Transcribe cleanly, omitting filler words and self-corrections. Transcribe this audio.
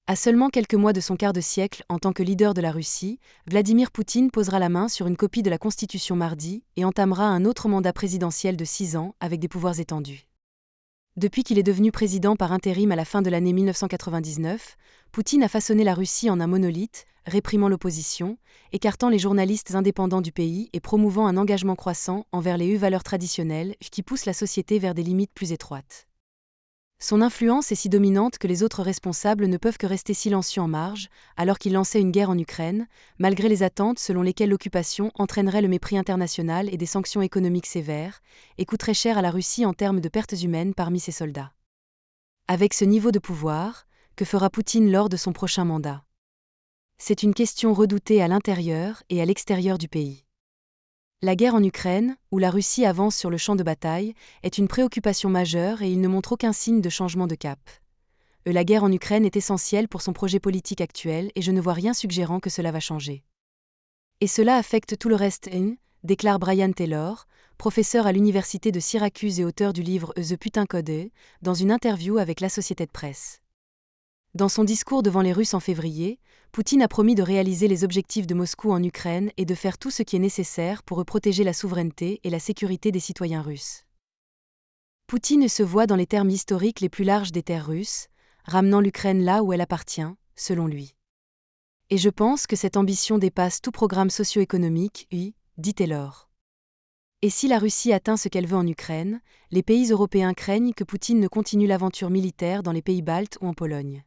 À seulement quelques mois de son quart de siècle en tant que leader de la Russie, Vladimir Poutine posera la main sur une copie de la Constitution mardi et entamera un autre mandat présidentiel de 6 ans avec des pouvoirs étendus. Depuis qu'il est devenu président par intérim à la fin de l'année 1999, Poutine a façonné la Russie en un monolithe, réprimant l'opposition, écartant les journalistes indépendants du pays et promouvant un engagement croissant envers les valeurs traditionnelles qui poussent la société vers des limites plus étroites. Son influence est si dominante que les autres responsables ne peuvent que rester silencieux en marge, alors qu'il lançait une guerre en Ukraine, malgré les attentes selon lesquelles l'occupation entraînerait le mépris international et des sanctions économiques sévères, et coûterait cher à la Russie en termes de pertes humaines parmi ses soldats. Avec ce niveau de pouvoir, que fera Poutine lors de son prochain mandat? C'est une question redoutée à l'intérieur et à l'extérieur du pays. La guerre en Ukraine, où la Russie avance sur le champ de bataille, est une préoccupation majeure et il ne montre aucun signe de changement de cap. La guerre en Ukraine est essentielle pour son projet politique actuel et je ne vois rien suggérant que cela va changer. Et cela affecte tout le reste, déclare Brian Taylor, professeur à l'université de Syracuse et auteur du livre The Putain Code, dans une interview avec l'Associated Press. Dans son discours devant les Russes en février, Poutine a promis de réaliser les objectifs de Moscou en Ukraine et de faire tout ce qui est nécessaire pour protéger la souveraineté et la sécurité des citoyens russes. Poutine se voit dans les termes historiques les plus larges des terres russes, ramenant l'Ukraine là où elle appartient, selon lui. Et je pense que cette ambition dépasse tout programme socio-économique, dit Taylor. Et si la Russie atteint ce qu'elle veut en Ukraine, les pays européens craignent que Poutine ne continue l'aventure militaire dans les pays baltes ou en Pologne.